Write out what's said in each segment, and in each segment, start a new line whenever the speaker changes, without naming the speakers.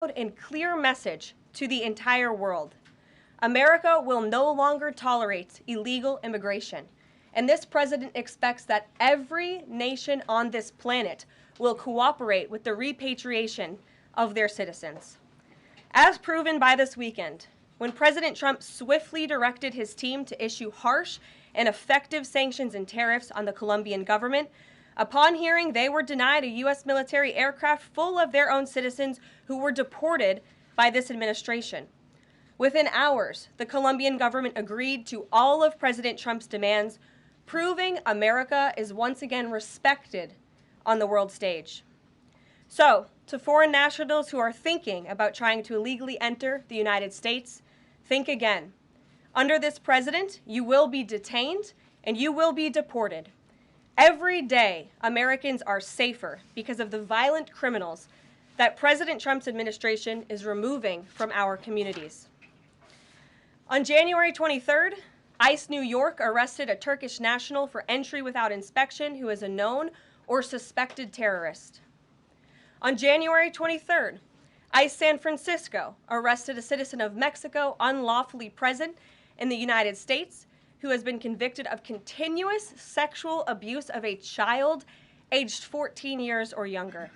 and clear message to the entire world. America will no longer tolerate illegal immigration. And this president expects that every nation on this planet will cooperate with the repatriation of their citizens. As proven by this weekend, when President Trump swiftly directed his team to issue harsh and effective sanctions and tariffs on the Colombian government, upon hearing they were denied a U.S. military aircraft full of their own citizens who were deported by this administration. Within hours, the Colombian government agreed to all of President Trump's demands, proving America is once again respected on the world stage. So, to foreign nationals who are thinking about trying to illegally enter the United States, think again. Under this president, you will be detained and you will be deported. Every day, Americans are safer because of the violent criminals that President Trump's administration is removing from our communities. On January 23rd, ICE New York arrested a Turkish national for entry without inspection who is a known or suspected terrorist. On January 23rd, ICE San Francisco arrested a citizen of Mexico unlawfully present in the United States who has been convicted of continuous sexual abuse of a child aged 14 years or younger.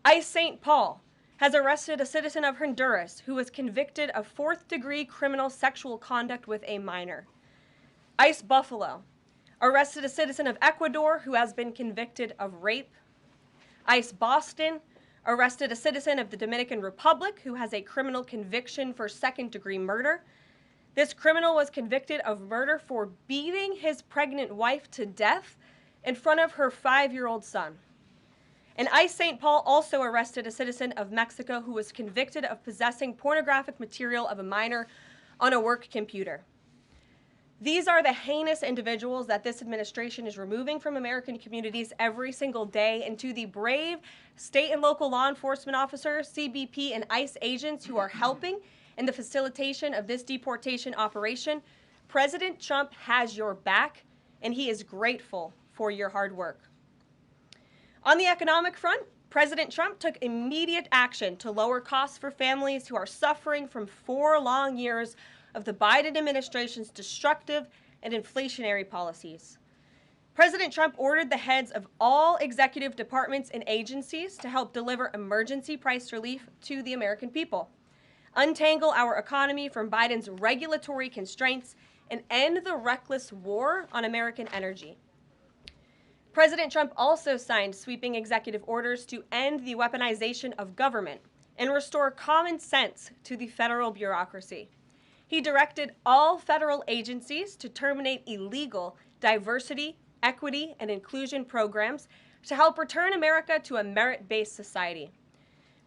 ICE St. Paul has arrested a citizen of Honduras who was convicted of fourth-degree criminal sexual conduct with a minor. ICE Buffalo arrested a citizen of Ecuador who has been convicted of rape. ICE Boston arrested a citizen of the Dominican Republic who has a criminal conviction for second-degree murder. This criminal was convicted of murder for beating his pregnant wife to death in front of her 5-year-old son. And ICE St. Paul also arrested a citizen of Mexico who was convicted of possessing pornographic material of a minor on a work computer. These are the heinous individuals that this administration is removing from American communities every single day, and to the brave state and local law enforcement officers, CBP, and ICE agents who are helping in the facilitation of this deportation operation, President Trump has your back, and he is grateful for your hard work. On the economic front, President Trump took immediate action to lower costs for families who are suffering from 4 long years of the Biden administration's destructive and inflationary policies. President Trump ordered the heads of all executive departments and agencies to help deliver emergency price relief to the American people, untangle our economy from Biden's regulatory constraints, and end the reckless war on American energy. President Trump also signed sweeping executive orders to end the weaponization of government and restore common sense to the federal bureaucracy. He directed all federal agencies to terminate illegal diversity, equity, and inclusion programs to help return America to a merit-based society.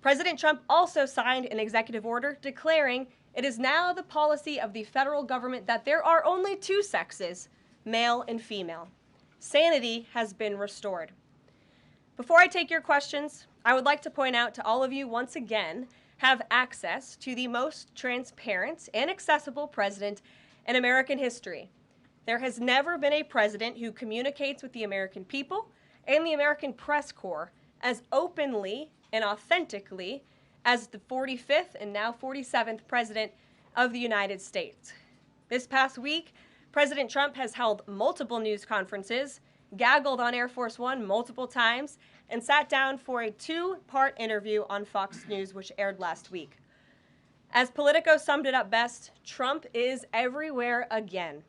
President Trump also signed an executive order declaring it is now the policy of the federal government that there are only 2 sexes, male and female. Sanity has been restored. Before I take your questions, I would like to point out to all of you once again have access to the most transparent and accessible president in American history. There has never been a president who communicates with the American people and the American press corps as openly and authentically as the 45th and now 47th president of the United States. This past week, President Trump has held multiple news conferences, gaggled on Air Force One multiple times, and sat down for a 2-part interview on Fox News, which aired last week. As Politico summed it up best, Trump is everywhere again.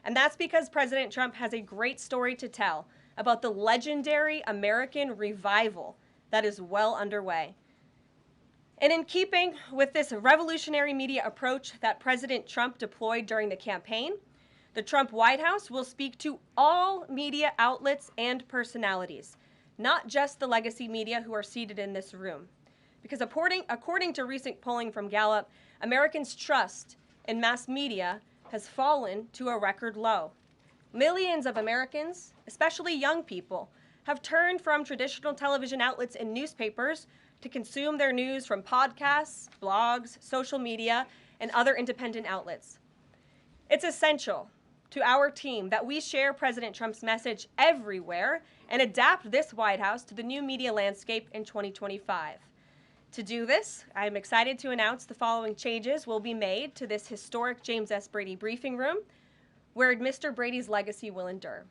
And that's because President Trump has a great story to tell about the legendary American revival that is well underway. And in keeping with this revolutionary media approach that President Trump deployed during the campaign, the Trump White House will speak to all media outlets and personalities, not just the legacy media who are seated in this room. Because according to recent polling from Gallup, Americans' trust in mass media has fallen to a record low. Millions of Americans, especially young people, have turned from traditional television outlets and newspapers to consume their news from podcasts, blogs, social media, and other independent outlets. It's essential to our team that we share President Trump's message everywhere and adapt this White House to the new media landscape in 2025. To do this, I'm excited to announce the following changes will be made to this historic James S. Brady briefing room, where Mr. Brady's legacy will endure.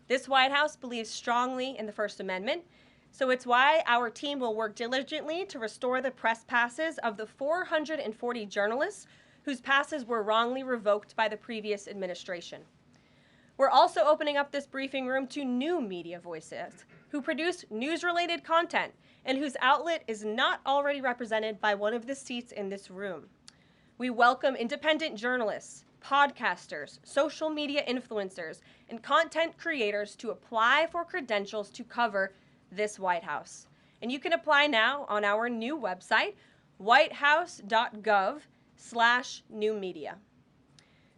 This White House believes strongly in the First Amendment, so it's why our team will work diligently to restore the press passes of the 440 journalists whose passes were wrongly revoked by the previous administration. We're also opening up this briefing room to new media voices who produce news-related content and whose outlet is not already represented by one of the seats in this room. We welcome independent journalists, podcasters, social media influencers, and content creators to apply for credentials to cover this White House. And you can apply now on our new website, whitehouse.gov/newmedia.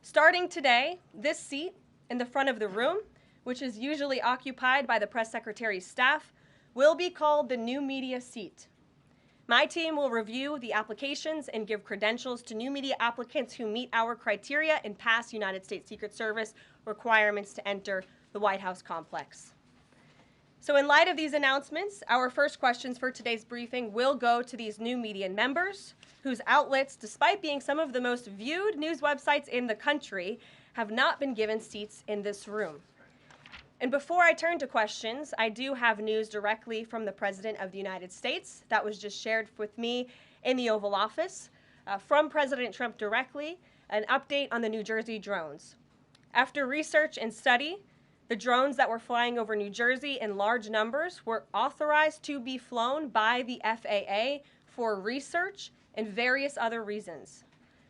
Starting today, this seat in the front of the room, which is usually occupied by the press secretary's staff, will be called the new media seat. My team will review the applications and give credentials to new media applicants who meet our criteria and pass United States Secret Service requirements to enter the White House complex. So in light of these announcements, our first questions for today's briefing will go to these new media members whose outlets, despite being some of the most viewed news websites in the country, have not been given seats in this room. And before I turn to questions, I do have news directly from the President of the United States that was just shared with me in the Oval Office. From President Trump directly, an update on the New Jersey drones. After research and study, the drones that were flying over New Jersey in large numbers were authorized to be flown by the FAA for research and various other reasons.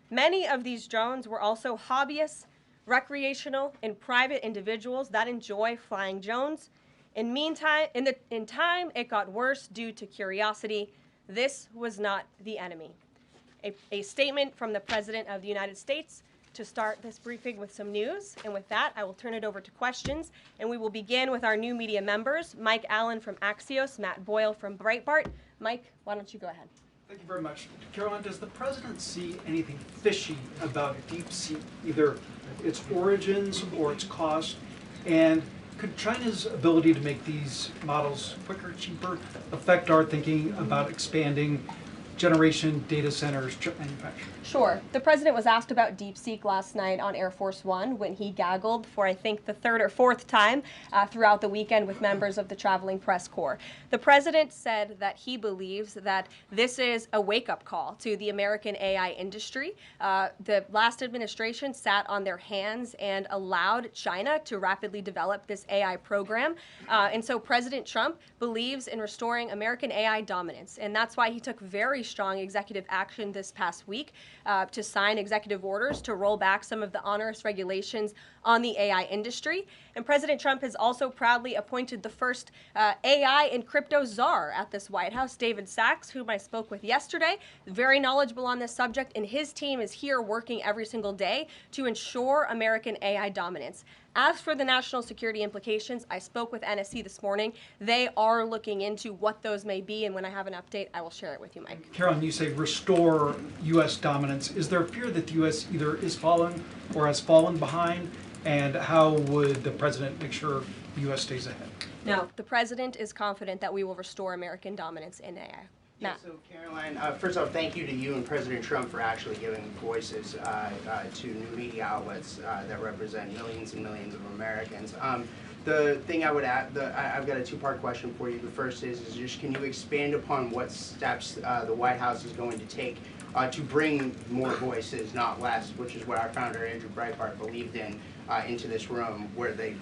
Many of these drones were also hobbyists, recreational, and private individuals that enjoy flying drones. In time, it got worse due to curiosity. This was not the enemy. A statement from the President of the United States to start this briefing with some news. And with that, I will turn it over to questions. And we will begin with our new media members, Mike Allen from Axios, Matt Boyle from Breitbart. Mike, why don't you go ahead?
Thank you very much. Karoline, does the President see anything fishy about Deepsea, either its origins or its cost? And could China's ability to make these models quicker, cheaper, affect our thinking about expanding generation data centers, chip manufacturing?
Sure. The President was asked about DeepSeek last night on Air Force One when he gaggled for, I think, the third or fourth time throughout the weekend with members of the traveling press corps. The President said that he believes that this is a wake-up call to the American AI industry. The last administration sat on their hands and allowed China to rapidly develop this AI program. And so President Trump believes in restoring American AI dominance. And that's why he took very strong executive action this past week to sign executive orders to roll back some of the onerous regulations on the AI industry. And President Trump has also proudly appointed the first AI and crypto czar at this White House, David Sachs, whom I spoke with yesterday, very knowledgeable on this subject, and his team is here working every single day to ensure American AI dominance. As for the national security implications, I spoke with NSC this morning. They are looking into what those may be, and when I have an update, I will share it with you, Mike.
Caroline, you say restore U.S. dominance. Is there a fear that the U.S. either is falling or has fallen behind? And how would the President make sure the U.S. stays ahead?
No, the President is confident that we will restore American dominance in AI.
Yeah, so Caroline, first off, thank you to you and President Trump for actually giving voices to new media outlets that represent millions and millions of Americans. The thing I would add, I've got a two-part question for you. The first is just can you expand upon what steps the White House is going to take to bring more voices, not less, which is what our founder, Andrew Breitbart, believed in, into this room where they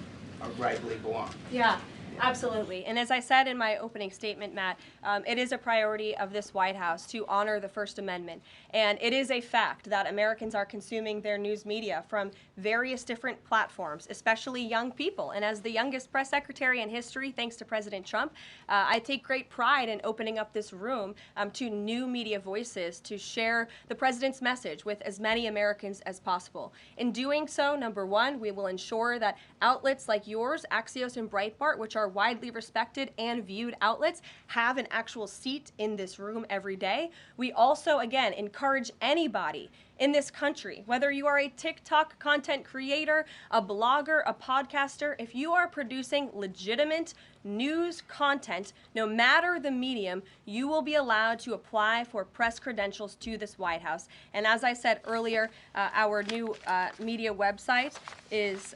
rightfully belong?
Yeah. Absolutely. And as I said in my opening statement, Matt, it is a priority of this White House to honor the First Amendment. And it is a fact that Americans are consuming their news media from various different platforms, especially young people. And as the youngest press secretary in history, thanks to President Trump, I take great pride in opening up this room to new media voices to share the President's message with as many Americans as possible. In doing so, number one, we will ensure that outlets like yours, Axios and Breitbart, which are widely respected and viewed outlets, have an actual seat in this room every day. We also, again, encourage anybody in this country. Whether you are a TikTok content creator, a blogger, a podcaster, if you are producing legitimate news content, no matter the medium, you will be allowed to apply for press credentials to this White House. And as I said earlier, our new media website is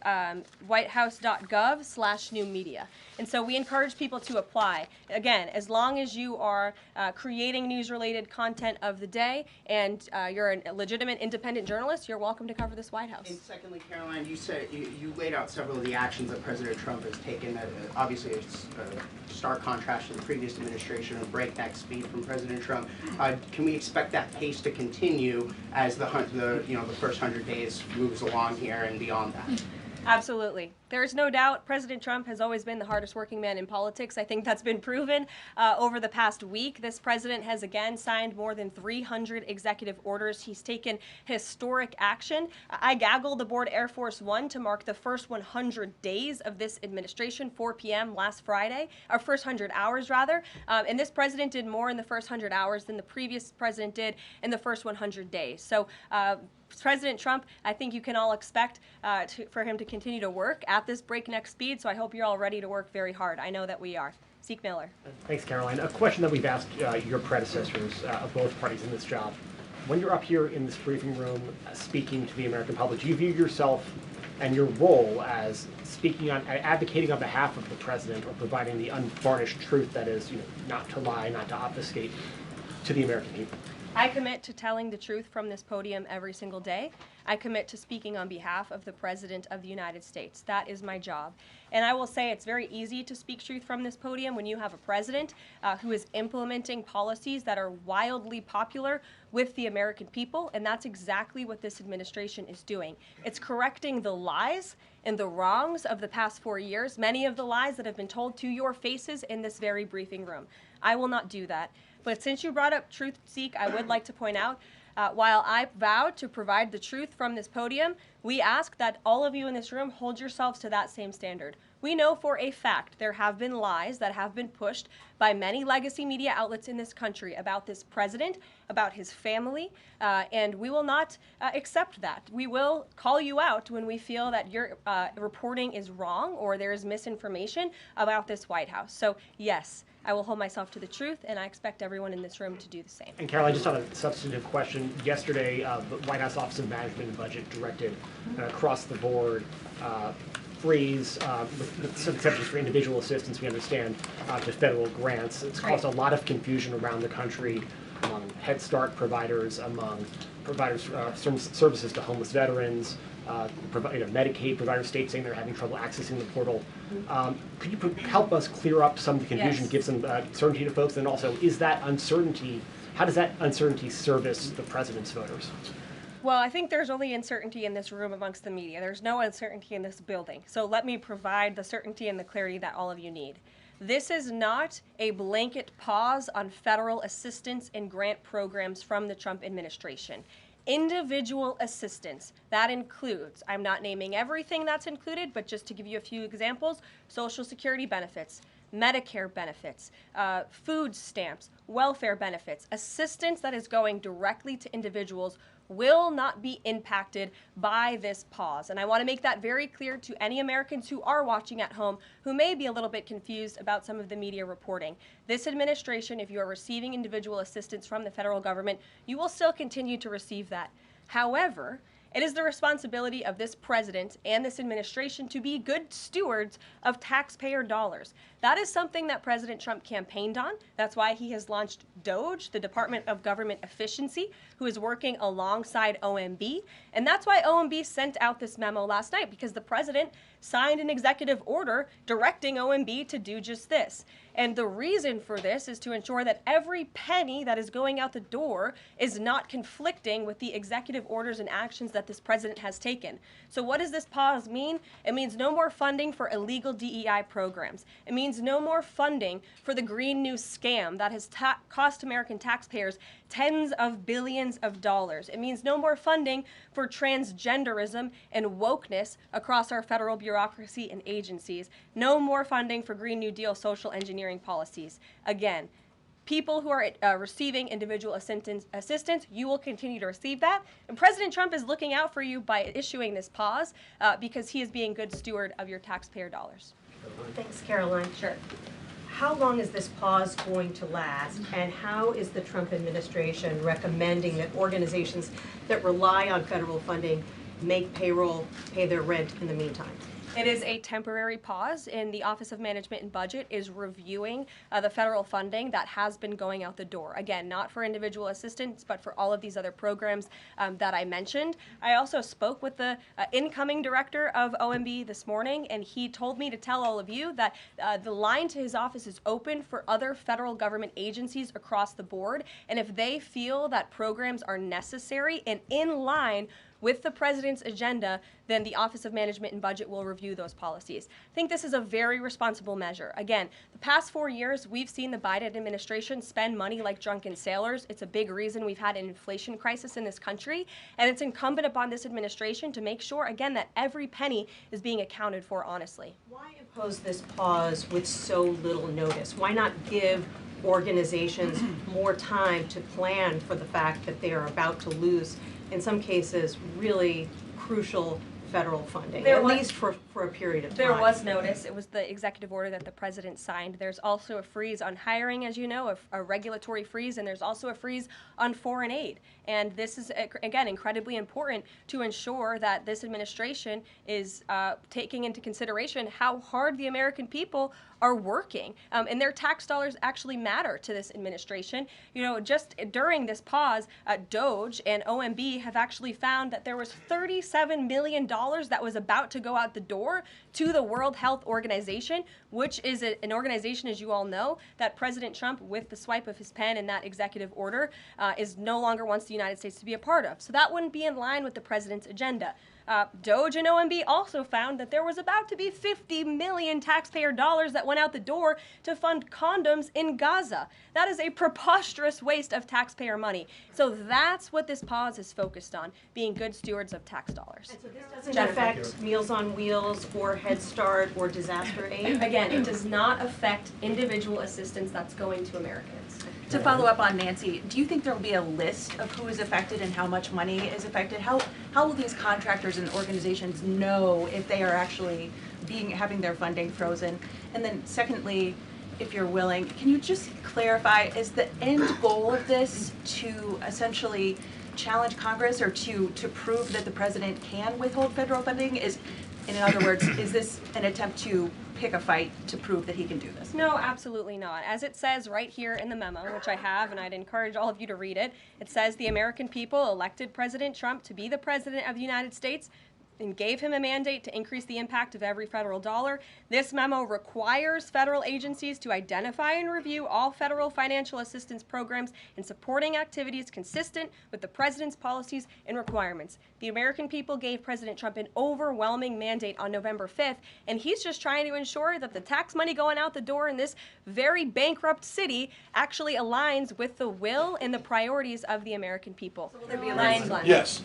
whitehouse.gov/new media. And so we encourage people to apply. Again, as long as you are creating news-related content of the day and you're a legitimate independent journalist, you're welcome to cover this White House.
And secondly, Karoline, you said you laid out several of the actions that President Trump has taken. Obviously, it's a stark contrast to the previous administration, a breakneck speed from President Trump. Can we expect that pace to continue as the first 100 days moves along here and beyond that?
Absolutely. There's no doubt President Trump has always been the hardest working man in politics. I think that's been proven over the past week. This president has again signed more than 300 executive orders. He's taken historic action. I gaggled aboard Air Force One to mark the first 100 days of this administration, 4 p.m. last Friday, or first 100 hours rather. And this president did more in the first 100 hours than the previous president did in the first 100 days. So President Trump, I think you can all expect for him to continue to work at this breakneck speed, so I hope you're all ready to work very hard. I know that we are. Zeke Miller.
Thanks, Karoline. A question that we've asked your predecessors of both parties in this job. When you're up here in this briefing room speaking to the American public, do you view yourself and your role as advocating on behalf of the president or providing the unvarnished truth that is, not to lie, not to obfuscate to the American people?
I commit to telling the truth from this podium every single day. I commit to speaking on behalf of the President of the United States. That is my job. And I will say it's very easy to speak truth from this podium when you have a president who is implementing policies that are wildly popular with the American people, and that's exactly what this administration is doing. It's correcting the lies and the wrongs of the past 4 years, many of the lies that have been told to your faces in this very briefing room. I will not do that. But since you brought up truth, Zeke, I would like to point out, while I vowed to provide the truth from this podium, we ask that all of you in this room hold yourselves to that same standard. We know for a fact there have been lies that have been pushed by many legacy media outlets in this country about this president, about his family, and we will not accept that. We will call you out when we feel that your reporting is wrong or there is misinformation about this White House. So yes, I will hold myself to the truth, and I expect everyone in this room to do the same.
And Karoline, just on a substantive question, yesterday the White House Office of Management and Budget directed across the board freeze, with some exceptions for individual assistance, we understand, to federal grants. It's caused a lot of confusion around the country among Head Start providers, among providers services to homeless veterans, Medicaid providers, states saying they're having trouble accessing the portal. Could you help us clear up some of the confusion, give some certainty to folks, and also is that uncertainty, how does that uncertainty service the president's voters?
Well, I think there's only uncertainty in this room amongst the media. There's no uncertainty in this building. So let me provide the certainty and the clarity that all of you need. This is not a blanket pause on federal assistance and grant programs from the Trump administration. Individual assistance, that includes, I'm not naming everything that's included, but just to give you a few examples, Social Security benefits, Medicare benefits, food stamps, welfare benefits, assistance that is going directly to individuals will not be impacted by this pause. And I want to make that very clear to any Americans who are watching at home who may be a little bit confused about some of the media reporting. This administration, if you are receiving individual assistance from the federal government, you will still continue to receive that. However, it is the responsibility of this president and this administration to be good stewards of taxpayer dollars. That is something that President Trump campaigned on. That's why he has launched DOGE, the Department of Government Efficiency, who is working alongside OMB. And that's why OMB sent out this memo last night, because the president signed an executive order directing OMB to do just this. And the reason for this is to ensure that every penny that is going out the door is not conflicting with the executive orders and actions that this president has taken. So what does this pause mean? It means no more funding for illegal DEI programs. It means no more funding for the Green New scam that has cost American taxpayers tens of billions of dollars. It means no more funding for transgenderism and wokeness across our federal bureaucracy and agencies. No more funding for Green New Deal social engineering policies. Again, people who are receiving individual assistance, you will continue to receive that. And President Trump is looking out for you by issuing this pause because he is being good steward of your taxpayer dollars.
Thanks, Caroline.
Sure.
How long is this pause going to last, and how is the Trump administration recommending that organizations that rely on federal funding make payroll, pay their rent in the meantime?
It is a temporary pause, and the Office of Management and Budget is reviewing the federal funding that has been going out the door. Again, not for individual assistance, but for all of these other programs that I mentioned. I also spoke with the incoming director of OMB this morning, and he told me to tell all of you that the line to his office is open for other federal government agencies across the board, and if they feel that programs are necessary and in line with the president's agenda, then the Office of Management and Budget will review those policies. I think this is a very responsible measure. Again, the past 4 years, we've seen the Biden administration spend money like drunken sailors. It's a big reason we've had an inflation crisis in this country, and it's incumbent upon this administration to make sure, again, that every penny is being accounted for honestly.
Why impose this pause with so little notice? Why not give organizations more time to plan for the fact that they are about to lose, in some cases, really crucial federal funding, at least for a period of time?
There was notice. It was the executive order that the president signed. There's also a freeze on hiring, as you know, a regulatory freeze, and there's also a freeze on foreign aid. And this is, again, incredibly important to ensure that this administration is taking into consideration how hard the American people are working. And their tax dollars actually matter to this administration. You know, just during this pause, DOJ and OMB have actually found that there was $37 million that was about to go out the door to the World Health Organization, which is an organization, as you all know, that President Trump, with the swipe of his pen in that executive order, is no longer wants the United States to be a part of. So that wouldn't be in line with the president's agenda. DOJ and OMB also found that there was about to be 50 million taxpayer dollars that went out the door to fund condoms in Gaza. That is a preposterous waste of taxpayer money. So that's what this pause is focused on, being good stewards of tax dollars.
And so this doesn't affect Meals on Wheels or Head Start or disaster aid?
Again, it does not affect individual assistance that's going to Americans.
To follow up on Nancy, do you think there will be a list of who is affected and how much money is affected? How will these contractors and organizations know if they are actually having their funding frozen? And then secondly, if you're willing, can you just clarify, is the end goal of this to essentially challenge Congress or to prove that the president can withhold federal funding? In other words, is this an attempt to pick a fight to prove that he can do this?
No, absolutely not. As it says right here in the memo, which I have, and I'd encourage all of you to read it, it says the American people elected President Trump to be the president of the United States and gave him a mandate to increase the impact of every federal dollar. This memo requires federal agencies to identify and review all federal financial assistance programs and supporting activities consistent with the president's policies and requirements. The American people gave President Trump an overwhelming mandate on November 5th, and he's just trying to ensure that the tax money going out the door in this very bankrupt city actually aligns with the will and the priorities of the American people.
So will there be a
Ryan
line?
Yes.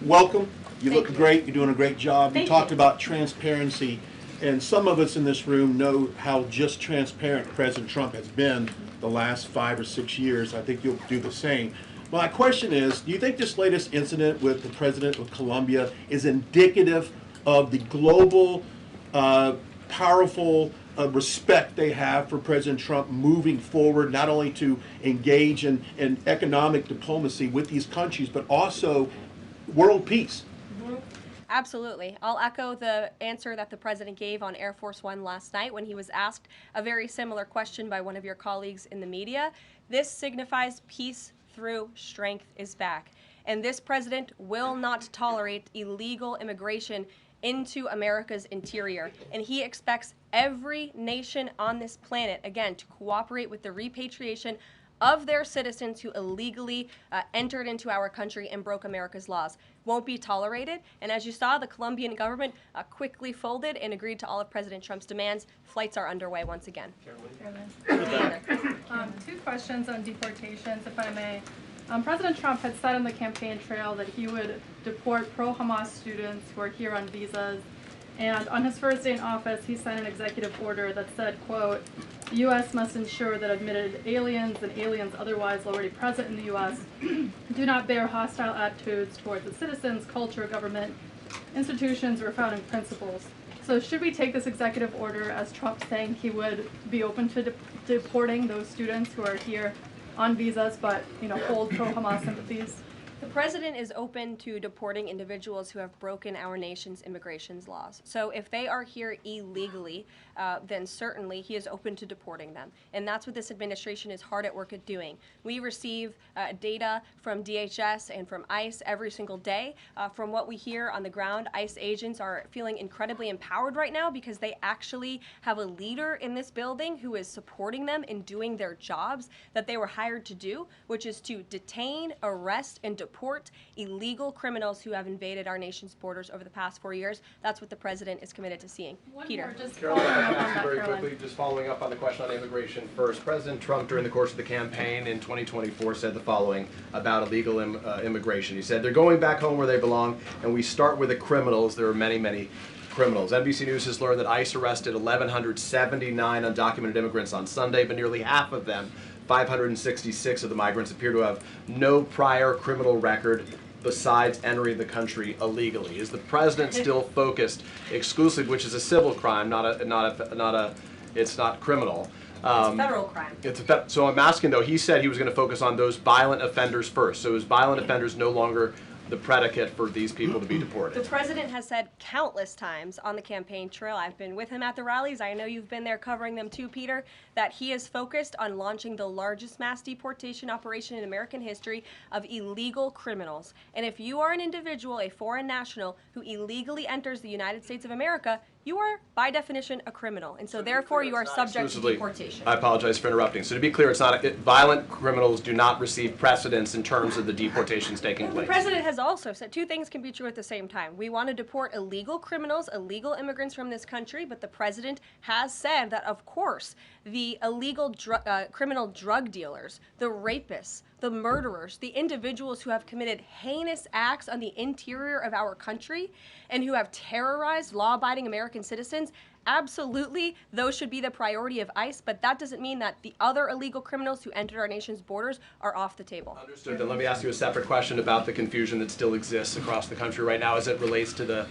Welcome. You look great. You're doing a great job. You talked about transparency, and some of us in this room know how just transparent President Trump has been the last 5 or 6 years. I think you'll do the same. My question is, do you think this latest incident with the president of Colombia is indicative of the global, powerful respect they have for President Trump moving forward, not only to engage in economic diplomacy with these countries, but also world peace?
Absolutely. I'll echo the answer that the president gave on Air Force One last night when he was asked a very similar question by one of your colleagues in the media. This signifies peace through strength is back. And this president will not tolerate illegal immigration into America's interior. And he expects every nation on this planet, again, to cooperate with the repatriation of their citizens who illegally entered into our country and broke America's laws. Won't be tolerated. And as you saw, the Colombian government quickly folded and agreed to all of President Trump's demands. Flights are underway once again.
Two questions on deportations, if I may. President Trump had said on the campaign trail that he would deport pro-Hamas students who are here on visas. And on his first day in office, he signed an executive order that said, quote, the U.S. must ensure that admitted aliens and aliens otherwise already present in the U.S. do not bear hostile attitudes towards its citizens, culture, government, institutions, or founding principles. So should we take this executive order as Trump saying he would be open to deporting those students who are here on visas but, hold pro-Hamas sympathies?
The president is open to deporting individuals who have broken our nation's immigration laws. So if they are here illegally, then certainly he is open to deporting them. And that's what this administration is hard at work at doing. We receive data from DHS and from ICE every single day. From what we hear on the ground, ICE agents are feeling incredibly empowered right now because they actually have a leader in this building who is supporting them in doing their jobs that they were hired to do, which is to detain, arrest, and deport illegal criminals who have invaded our nation's borders over the past 4 years. That's what the president is committed to seeing. Peter.
Very quickly, just following up on the question on immigration first. President Trump, during the course of the campaign in 2024, said the following about illegal immigration. He said, they're going back home where they belong, and we start with the criminals. There are many, many criminals. NBC News has learned that ICE arrested 1,179 undocumented immigrants on Sunday, but nearly half of them, 566 of the migrants, appear to have no prior criminal record besides entering the country illegally. Is the president still focused exclusively, which is a civil crime, it's not criminal?
It's a federal crime.
So I'm asking though, he said he was going to focus on those violent offenders first. So is violent offenders no longer the predicate for these people to be deported?
The president has said countless times on the campaign trail, I've been with him at the rallies, I know you've been there covering them too, Peter, that he is focused on launching the largest mass deportation operation in American history of illegal criminals. And if you are an individual, a foreign national, who illegally enters the United States of America, you are, by definition, a criminal. And so therefore, you are subject to deportation.
I apologize for interrupting. So to be clear, it's not violent criminals do not receive precedence in terms of the deportations taking place.
The president has also said two things can be true at the same time. We want to deport illegal criminals, illegal immigrants from this country, but the president has said that, of course, the illegal criminal drug dealers, the rapists, the murderers, the individuals who have committed heinous acts on the interior of our country and who have terrorized law-abiding American citizens, absolutely, those should be the priority of ICE, but that doesn't mean that the other illegal criminals who entered our nation's borders are off the table.
Understood. Then let me ask you a separate question about the confusion that still exists across the country right now as it relates to the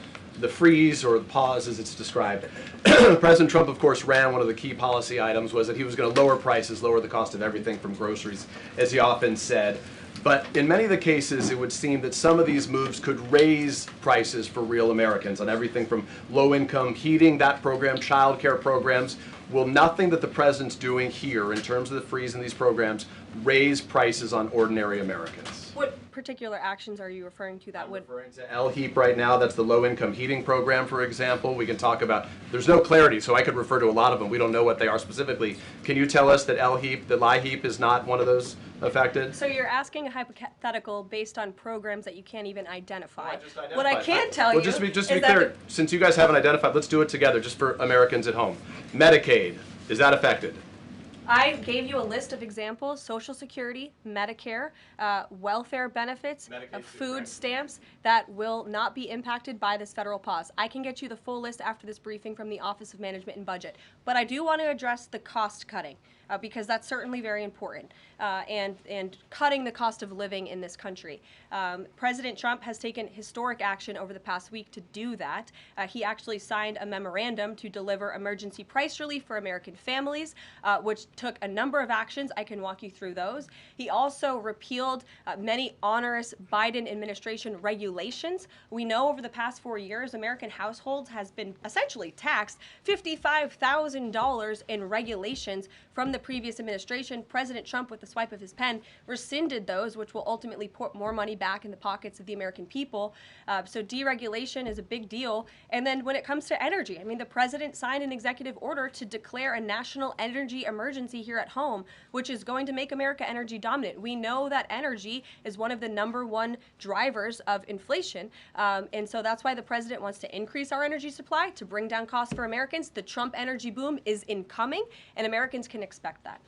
freeze or the pause as it's described. President Trump, of course, ran one of the key policy items was that he was going to lower prices, lower the cost of everything from groceries, as he often said. But in many of the cases, it would seem that some of these moves could raise prices for real Americans on everything from low-income heating, that program, child care programs. Will nothing that the president's doing here in terms of the freeze in these programs raise prices on ordinary Americans?
What particular actions are you referring to that would?
I'm referring to LHEAP right now. That's the low-income heating program, for example. We can talk about, there's no clarity, so I could refer to a lot of them. We don't know what they are specifically. Can you tell us that LHEAP is not one of those affected?
So you're asking a hypothetical based on programs that you can't even identify.
No, I just identified.
What I can tell you
just to be
is
clear, since you guys haven't identified, let's do it together just for Americans at home. Medicaid, is that affected?
I gave you a list of examples: Social Security, Medicare, welfare benefits, food stamps that will not be impacted by this federal pause. I can get you the full list after this briefing from the Office of Management and Budget. But I do want to address the cost cutting because that's certainly very important and cutting the cost of living in this country. President Trump has taken historic action over the past week to do that. He actually signed a memorandum to deliver emergency price relief for American families, which took a number of actions. I can walk you through those. He also repealed many onerous Biden administration regulations. We know over the past 4 years, American households has been essentially taxed $55,000 in regulations from the previous administration. President Trump, with the swipe of his pen, rescinded those, which will ultimately put more money back in the pockets of the American people. So deregulation is a big deal. And then when it comes to energy, I mean, the president signed an executive order to declare a national energy emergency here at home, which is going to make America energy dominant. We know that energy is one of the #1 drivers of inflation. And so that's why the president wants to increase our energy supply to bring down costs for Americans. The Trump energy boom is incoming, and Americans can can expect that.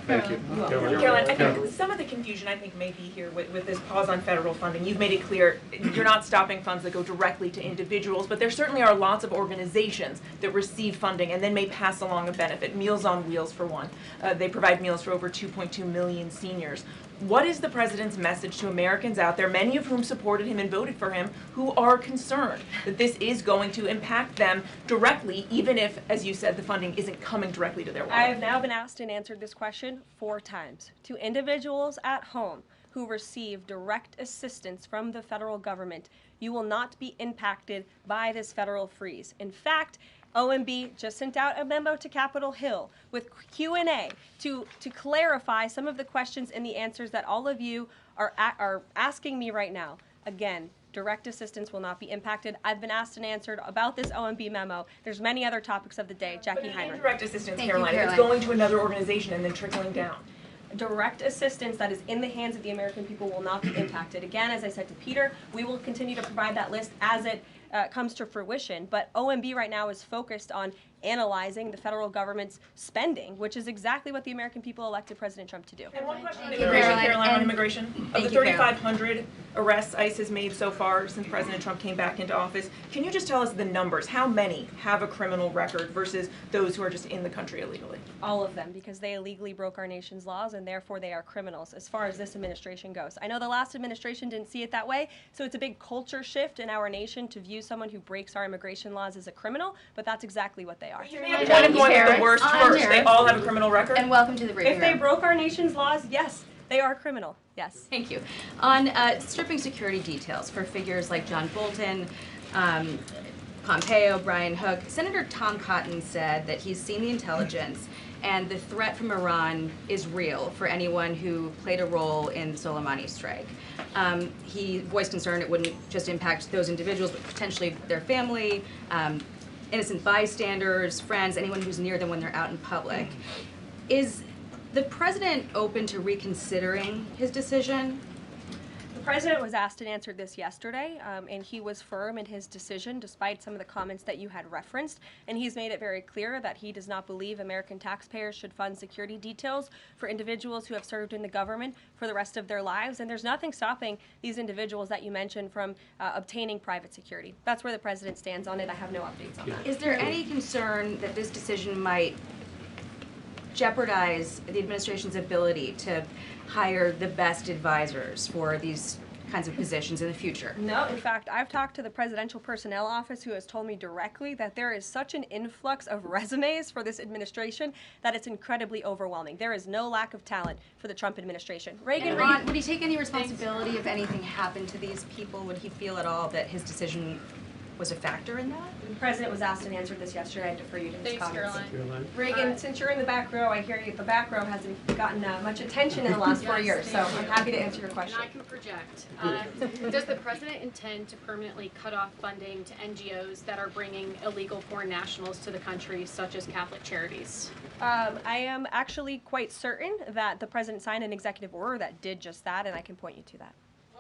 Thank you.
Karoline, I think some of the confusion I think may be here with this pause on federal funding. You've made it clear you're not stopping funds that go directly to individuals, but there certainly are lots of organizations that receive funding and then may pass along a benefit. Meals on Wheels, for one. They provide meals for over 2.2 million seniors. What is the president's message to Americans out there, many of whom supported him and voted for him, who are concerned that this is going to impact them directly, even if, as you said, the funding isn't coming directly to their wallet?
I have now been asked and answered this question 4 times. To individuals at home who receive direct assistance from the federal government, you will not be impacted by this federal freeze. In fact, OMB just sent out a memo to Capitol Hill with Q&A to clarify some of the questions and the answers that all of you are asking me right now. Again, direct assistance will not be impacted. I've been asked and answered about this OMB memo. There's many other topics of the day. Jackie Heinrich.
Direct assistance, Karoline, if it's going to another organization and then trickling down.
Direct assistance that is in the hands of the American people will not be impacted. Again, as I said to Peter, we will continue to provide that list as it comes to fruition, but OMB right now is focused on analyzing the federal government's spending, which is exactly what the American people elected President Trump to do.
And one question on immigration, Karoline, on immigration. Of the 3,500 arrests ICE has made so far since President Trump came back into office, can you just tell us the numbers? How many have a criminal record versus those who are just in the country illegally?
All of them, because they illegally broke our nation's laws and therefore they are criminals as far as this administration goes. I know the last administration didn't see it that way, so it's a big culture shift in our nation to view someone who breaks our immigration laws as a criminal, but that's exactly what they are.
You may have the point of going with the worst first. They all have a criminal record.
And welcome to the briefing
If they
room.
broke our nation's laws, yes, they are criminal. Yes.
Thank you. On stripping security details for figures like John Bolton, Pompeo, Brian Hook, Senator Tom Cotton said that he's seen the intelligence and the threat from Iran is real for anyone who played a role in the Soleimani strike. He voiced concern it wouldn't just impact those individuals, but potentially their family, innocent bystanders, friends, anyone who's near them when they're out in public. Is the president open to reconsidering his decision?
The president was asked and answered this yesterday, and he was firm in his decision despite some of the comments that you had referenced, and he's made it very clear that he does not believe American taxpayers should fund security details for individuals who have served in the government for the rest of their lives, and there's nothing stopping these individuals that you mentioned from obtaining private security. That's where the president stands on it. I have no updates on that.
Is there any concern that this decision might jeopardize the administration's ability to hire the best advisors for these kinds of positions in the future?
No, in fact, I've talked to the Presidential Personnel Office who has told me directly that there is such an influx of resumes for this administration that it's incredibly overwhelming. There is no lack of talent for the Trump administration.
And Ron, would he take any responsibility if anything happened to these people? Would he feel at all that his decision was a factor in that?
The president was asked and answered this yesterday. I defer you to his comments.
Caroline.
Reagan, since you're in the back row, I hear you, the back row hasn't gotten much attention in the last 4 years, so I'm happy to answer your question.
And I can project. Does the president intend to permanently cut off funding to NGOs that are bringing illegal foreign nationals to the country, such as Catholic charities?
I am actually quite certain that the president signed an executive order that did just that, and I can point you to that.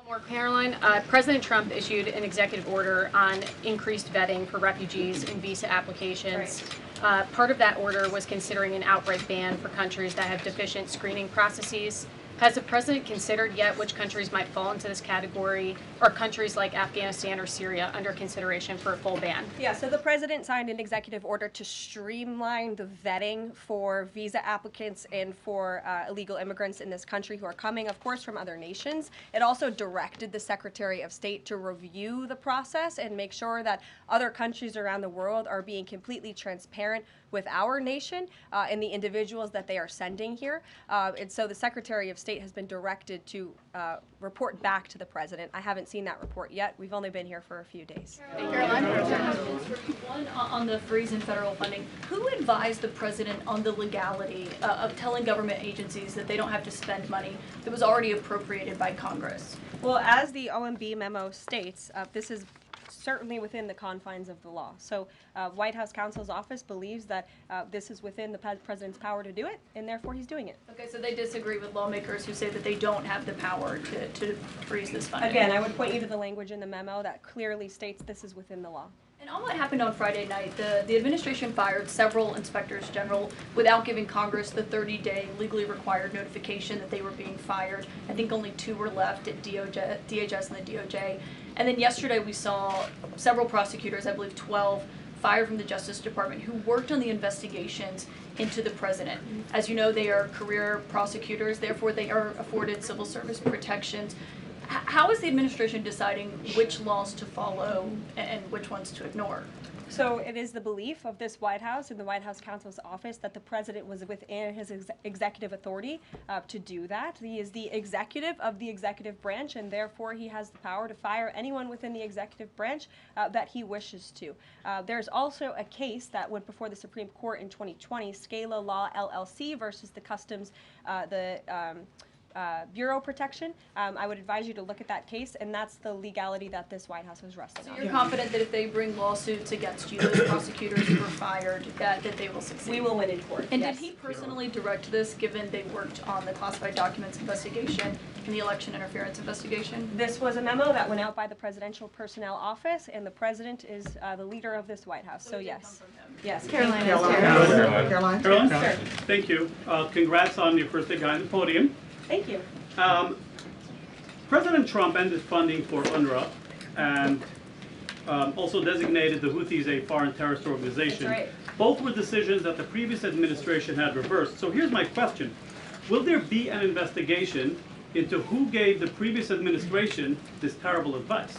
More, Caroline, President Trump issued an executive order on increased vetting for refugees and visa applications. Right. Part of that order was considering an outright ban for countries that have deficient screening processes. Has the president considered yet which countries might fall into this category, or countries like Afghanistan or Syria under consideration for a full ban?
Yeah, so the president signed an executive order to streamline the vetting for visa applicants and for illegal immigrants in this country who are coming, of course, from other nations. It also directed the Secretary of State to review the process and make sure that other countries around the world are being completely transparent with our nation and the individuals that they are sending here. And so the Secretary of State has been directed to report back to the president. I haven't seen that report yet. We've only been here for a few days.
One on the freeze in federal funding. Who advised the president on the legality of telling government agencies that they don't have to spend money that was already appropriated by Congress?
Well, as the OMB memo states, this is certainly within the confines of the law. So White House counsel's office believes that this is within the president's power to do it, and therefore he's doing it.
Okay, so they disagree with lawmakers who say that they don't have the power to freeze this funding.
Again, I would point you to the language in the memo that clearly states this is within the law.
And on what happened on Friday night, the administration fired several inspectors general without giving Congress the 30-day legally required notification that they were being fired. I think only 2 were left at DHS and the DOJ. And then yesterday we saw several prosecutors, I believe 12, fired from the Justice Department who worked on the investigations into the president. As you know, they are career prosecutors, therefore they are afforded civil service protections. How is the administration deciding which laws to follow and which ones to ignore?
So it is the belief of this White House and the White House counsel's office that the president was within his executive authority to do that. He is the executive of the executive branch, and therefore he has the power to fire anyone within the executive branch that he wishes to. There's also a case that went before the Supreme Court in 2020, Scala Law LLC versus the Customs, Bureau protection. I would advise you to look at that case, and that's the legality that this White House was resting on.
So you're confident that if they bring lawsuits against you, those prosecutors who were fired, that they will succeed?
We will win in court.
And
yes.
Did he personally direct this, given they worked on the classified documents investigation and the election interference investigation?
This was a memo that went out by the Presidential Personnel Office, and the president is the leader of this White House. So yes. Yes.
Karoline.
Karoline?
Sure.
Thank you. Congrats on your first day behind the podium.
Thank you.
President Trump ended funding for UNRWA and also designated the Houthis a foreign terrorist organization.
That's right.
Both were decisions that the previous administration had reversed. So here's my question. Will there be an investigation into who gave the previous administration this terrible advice?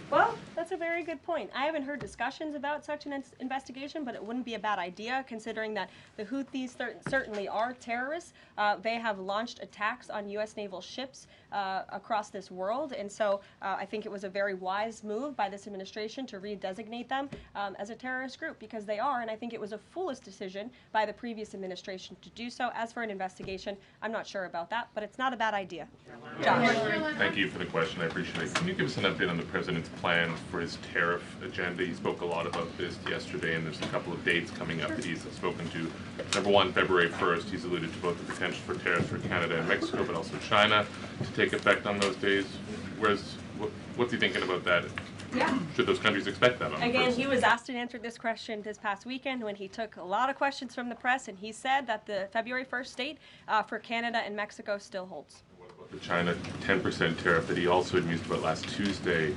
Well, that's a very good point. I haven't heard discussions about such an investigation, but it wouldn't be a bad idea considering that the Houthis certainly are terrorists. They have launched attacks on U.S. naval ships across this world, and so I think it was a very wise move by this administration to redesignate them as a terrorist group, because they are, and I think it was a foolish decision by the previous administration to do so. As for an investigation, I'm not sure about that, but it's not a bad idea. Josh.
Thank you for the question. I appreciate it. Can you give us an update on the president's plans for his tariff agenda? He spoke a lot about this yesterday, and there's a couple of dates coming up that he's spoken to. Number one, February 1st, he's alluded to both the potential for tariffs for Canada and Mexico, but also China to take effect on those days. What's he thinking about that?
Yeah.
Should those countries expect that?
Again, he was asked and answered this question this past weekend when he took a lot of questions from the press, and he said that the February 1st date for Canada and Mexico still holds.
The China 10% tariff that he also had mused about last Tuesday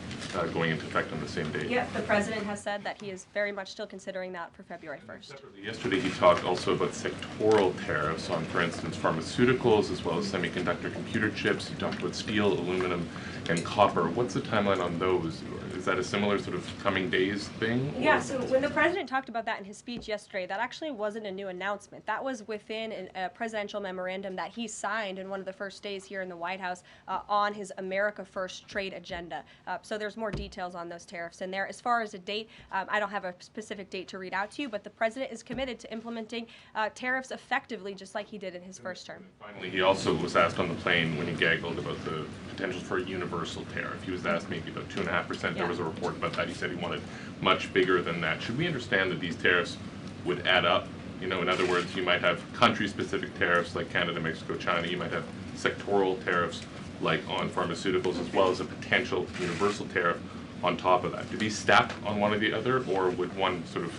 going into effect on the same day.
Yeah, the president has said that he is very much still considering that for February 1st.
Yesterday he talked also about sectoral tariffs on, for instance, pharmaceuticals as well as semiconductor computer chips. He talked about steel, aluminum, and copper. What's the timeline on those? Is that a similar sort of coming days thing?
Yeah, so when the president talked about that in his speech yesterday, that actually wasn't a new announcement. That was within a presidential memorandum that he signed in one of the first days here in the White House on his America First trade agenda. So there's more details on those tariffs in there. As far as a date, I don't have a specific date to read out to you, but the president is committed to implementing tariffs effectively, just like he did in his first term.
Finally, he also was asked on the plane when he gaggled about the potential for a universal tariff. He was asked maybe about 2.5%. There was a report about that. He said he wanted much bigger than that. Should we understand that these tariffs would add up? You know, in other words, you might have country-specific tariffs like Canada, Mexico, China. You might have sectoral tariffs like on pharmaceuticals, as well as a potential universal tariff on top of that. Do these stack on one or the other, or would one sort of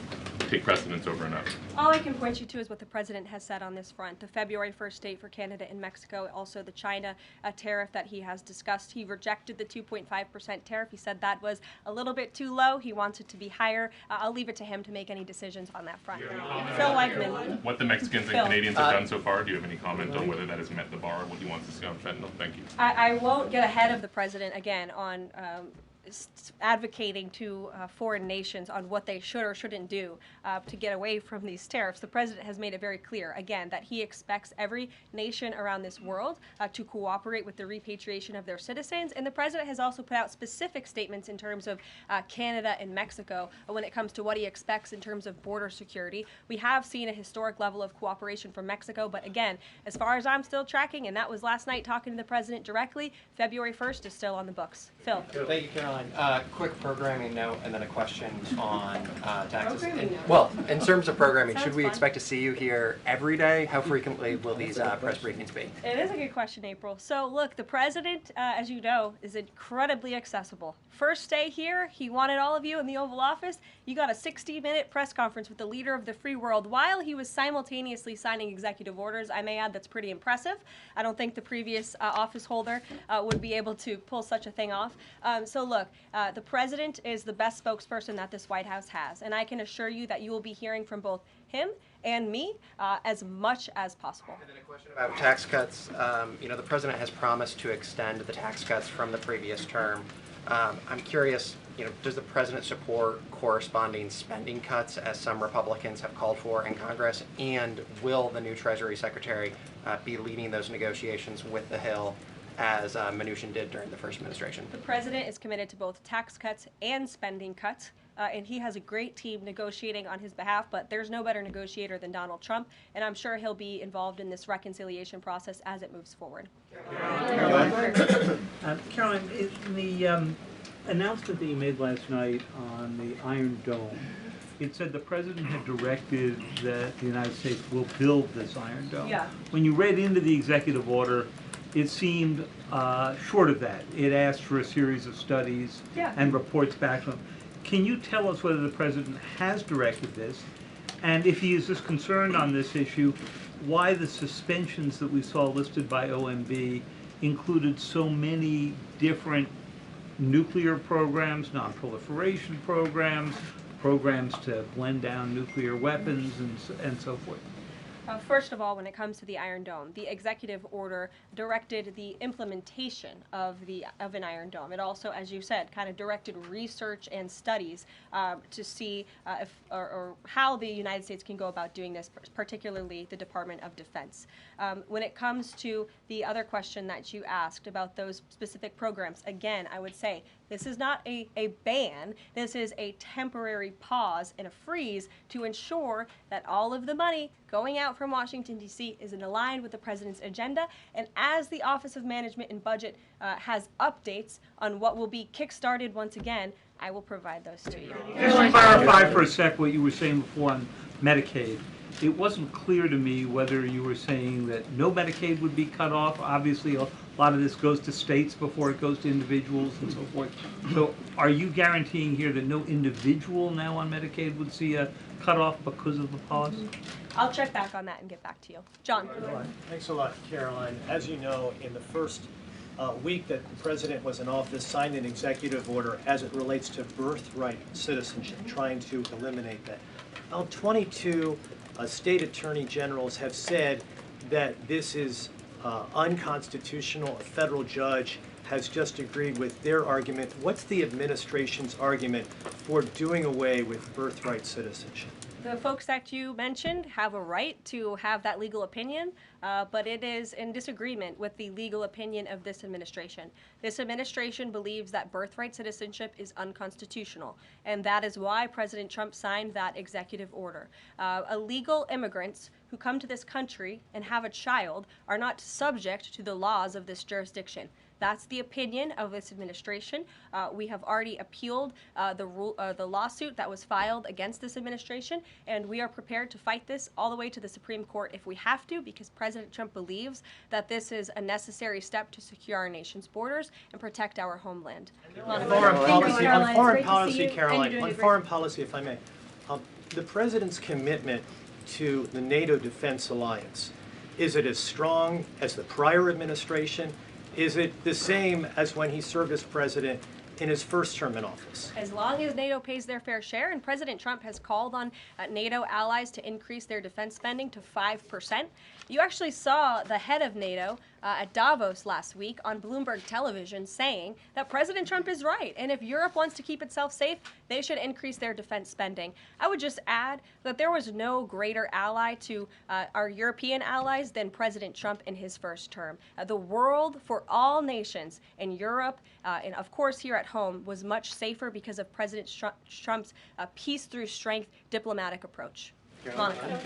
take precedence over another?
All I can point you to is what the president has said on this front. The February 1st date for Canada and Mexico, also the China tariff that he has discussed. He rejected the 2.5% tariff. He said that was a little bit too low. He wants it to be higher. I'll leave it to him to make any decisions on that front. Phil Wegman.
What the Mexicans and Canadians have done so far, do you have any comment on whether that has met the bar, what he wants to see on fentanyl? Thank you.
I won't get ahead of the president again on advocating to foreign nations on what they should or shouldn't do to get away from these tariffs. The president has made it very clear, again, that he expects every nation around this world to cooperate with the repatriation of their citizens, and the president has also put out specific statements in terms of Canada and Mexico when it comes to what he expects in terms of border security. We have seen a historic level of cooperation from Mexico, but again, as far as I'm still tracking, and that was last night talking to the president directly, February 1st is still on the books. Phil.
Thank you, Caroline. Caroline, quick programming note and then a question on taxes.
Programming note.
Well, in terms of programming,
Sounds
should we
fun.
expect to see you here every day? How frequently will these press briefings be?
It is a good question, April. So look, the president, as you know, is incredibly accessible. First day here, he wanted all of you in the Oval Office. You got a 60-minute press conference with the leader of the free world while he was simultaneously signing executive orders. I may add that's pretty impressive. I don't think the previous office holder would be able to pull such a thing off. So look, the president is the best spokesperson that this White House has, and I can assure you that you will be hearing from both him and me as much as possible.
And then a question about tax cuts. You know, the president has promised to extend the tax cuts from the previous term. I'm curious, you know, does the president support corresponding spending cuts as some Republicans have called for in Congress? And will the new Treasury Secretary be leading those negotiations with the Hill as Mnuchin did during the first administration?
The president is committed to both tax cuts and spending cuts. And he has a great team negotiating on his behalf, but there's no better negotiator than Donald Trump, and I'm sure he'll be involved in this reconciliation process as it moves forward.
Caroline, in the announcement that you made last night on the Iron Dome, it said the president had directed that the United States will build this Iron Dome.
Yeah.
When you read into the executive order, it seemed short of that. It asked for a series of studies and reports back to him. Can you tell us whether the president has directed this, and if he is as concerned on this issue, why the suspensions that we saw listed by OMB included so many different nuclear programs, non-proliferation programs, programs to blend down nuclear weapons, and so forth?
First of all, when it comes to the Iron Dome, the executive order directed the implementation of an Iron Dome. It also, as you said, kind of directed research and studies to see if or how the United States can go about doing this, particularly the Department of Defense. When it comes to the other question that you asked about those specific programs, again, I would say this is not a ban. This is a temporary pause and a freeze to ensure that all of the money going out from Washington, D.C. is in line with the president's agenda. And as the Office of Management and Budget has updates on what will be kickstarted once again, I will provide those to you.
Just to clarify for a sec what you were saying before on Medicaid. It wasn't clear to me whether you were saying that no Medicaid would be cut off. Obviously, a lot of this goes to states before it goes to individuals and so forth. So are you guaranteeing here that no individual now on Medicaid would see a cutoff because of the pause?
I'll check back on that and get back to you. John.
Thanks a lot, Caroline. As you know, in the first week that the president was in office, signed an executive order as it relates to birthright citizenship, trying to eliminate that. Now, 22 state attorney generals have said that this is unconstitutional. A federal judge has just agreed with their argument. What's the administration's argument for doing away with birthright citizenship?
The folks that you mentioned have a right to have that legal opinion, but it is in disagreement with the legal opinion of this administration. This administration believes that birthright citizenship is unconstitutional, and that is why President Trump signed that executive order. Illegal immigrants who come to this country and have a child are not subject to the laws of this jurisdiction. That's the opinion of this administration. We have already appealed the lawsuit that was filed against this administration, and we are prepared to fight this all the way to the Supreme Court if we have to, because President Trump believes that this is a necessary step to secure our nation's borders and protect our homeland.
On foreign policy, Caroline, on foreign policy, if I may, the president's commitment to the NATO Defense Alliance, is it as strong as the prior administration? Is it the same as when he served as president in his first term in office?
As long as NATO pays their fair share, and President Trump has called on NATO allies to increase their defense spending to 5%. You actually saw the head of NATO at Davos last week on Bloomberg television saying that President Trump is right, and if Europe wants to keep itself safe, they should increase their defense spending. I would just add that there was no greater ally to our European allies than President Trump in his first term. The world for all nations in Europe, and of course here at home, was much safer because of President Trump's peace through strength diplomatic approach. Monica.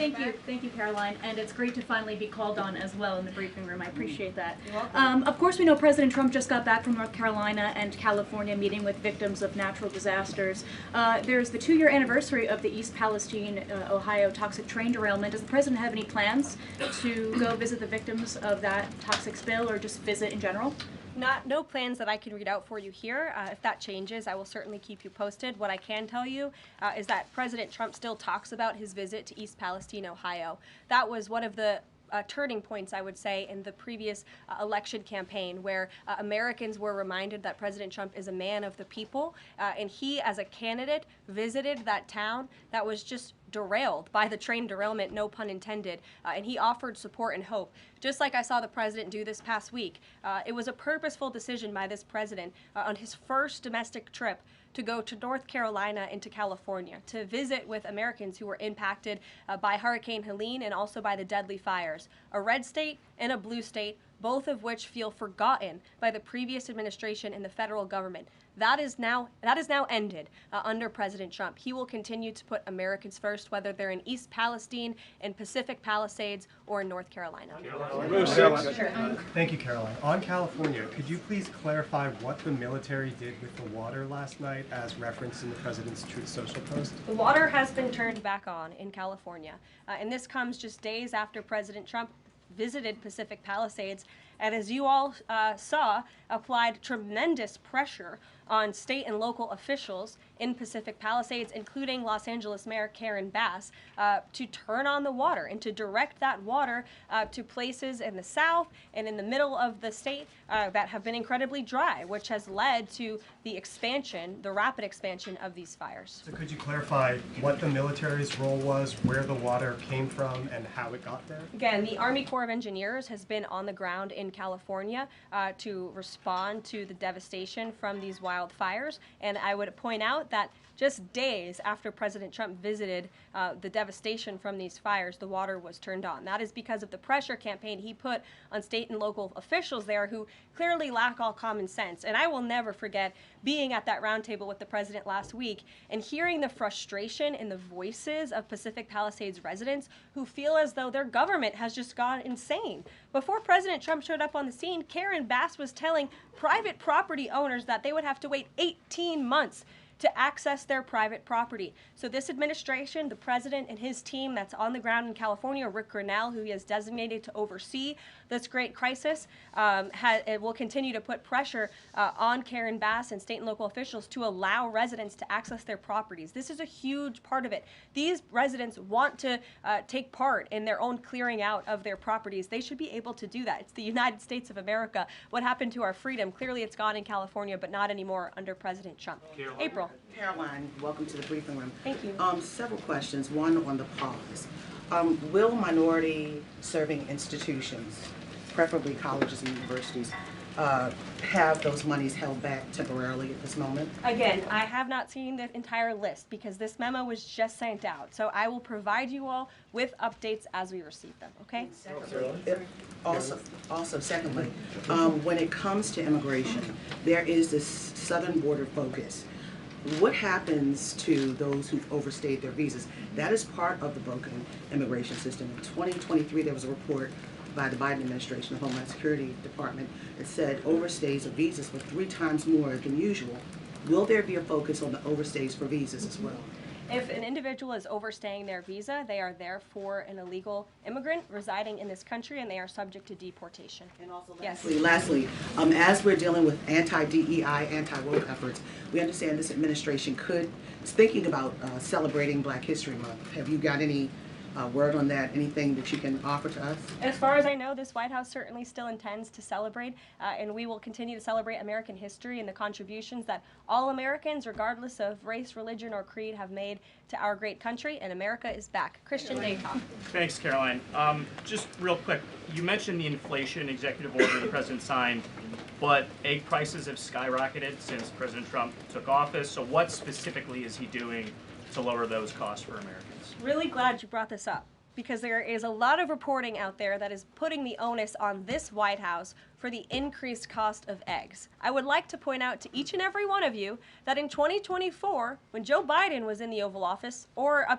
Thank you, Caroline, and it's great to finally be called on as well in the briefing room. I appreciate that. You're welcome. Of course, we know President Trump just got back from North Carolina and California meeting with victims of natural disasters. There's the 2-year anniversary of the East Palestine, Ohio toxic train derailment. Does the president have any plans to go visit the victims of that toxic spill, or just visit in general?
No plans that I can read out for you here. If that changes, I will certainly keep you posted. What I can tell you is that President Trump still talks about his visit to East Palestine, Ohio. That was one of the turning points, I would say, in the previous election campaign, where Americans were reminded that President Trump is a man of the people, and he, as a candidate, visited that town that was just derailed by the train derailment, no pun intended, and he offered support and hope. Just like I saw the president do this past week, it was a purposeful decision by this president on his first domestic trip to go to North Carolina and to California to visit with Americans who were impacted by Hurricane Helene and also by the deadly fires. A red state and a blue state, both of which feel forgotten by the previous administration and the federal government. That is now ended under President Trump. He will continue to put Americans first, whether they're in East Palestine, in Pacific Palisades, or in North Carolina.
Thank you, Caroline. On California, could you please clarify what the military did with the water last night as referenced in the president's Truth Social post?
The water has been turned back on in California, and this comes just days after President Trump visited Pacific Palisades, and as you all saw, applied tremendous pressure on state and local officials in Pacific Palisades, including Los Angeles Mayor Karen Bass, to turn on the water and to direct that water to places in the south and in the middle of the state that have been incredibly dry, which has led to the expansion, the rapid expansion of these fires.
So could you clarify what the military's role was, where the water came from, and how it got there?
Again, the Army Corps of Engineers has been on the ground in California to respond to the devastation from these wildfires, and I would point out that just days after President Trump visited the devastation from these fires, the water was turned on. That is because of the pressure campaign he put on state and local officials there who clearly lack all common sense. And I will never forget being at that roundtable with the president last week and hearing the frustration in the voices of Pacific Palisades residents who feel as though their government has just gone insane. Before President Trump showed up on the scene, Karen Bass was telling private property owners that they would have to wait 18 months to access their private property. So this administration, the president and his team that's on the ground in California, Rick Grinnell, who he has designated to oversee this great crisis, it will continue to put pressure on Karen Bass and state and local officials to allow residents to access their properties. This is a huge part of it. These residents want to take part in their own clearing out of their properties. They should be able to do that. It's the United States of America. What happened to our freedom? Clearly it's gone in California, but not anymore under President Trump. April.
Caroline, welcome to the briefing room.
Thank you.
Several questions. One on the pause. Will minority-serving institutions, preferably colleges and universities, have those monies held back temporarily at this moment?
Again, I have not seen the entire list because this memo was just sent out. So I will provide you all with updates as we receive them, okay?
Also, secondly, when it comes to immigration, there is this southern border focus. What happens to those who've overstayed their visas? That is part of the broken immigration system. In 2023, there was a report by the Biden administration, the Homeland Security Department, that said overstays of visas were 3 times more than usual. Will there be a focus on the overstays for visas as well?
If an individual is overstaying their visa, they are therefore an illegal immigrant residing in this country, and they are subject to deportation.
And also, lastly, as we're dealing with anti-DEI, anti-woke efforts, we understand this administration is thinking about celebrating Black History Month. Have you got any word on that? Anything that you can offer to us?
As far as I know, this White House certainly still intends to celebrate, and we will continue to celebrate American history and the contributions that all Americans, regardless of race, religion, or creed, have made to our great country, and America is back. Christian Daycock.
Thanks, Caroline. Just real quick, you mentioned the inflation executive order the president signed, but egg prices have skyrocketed since President Trump took office, so what specifically is he doing to lower those costs for Americans?
Really glad you brought this up, because there is a lot of reporting out there that is putting the onus on this White House for the increased cost of eggs. I would like to point out to each and every one of you that in 2024, when Joe Biden was in the Oval Office, or up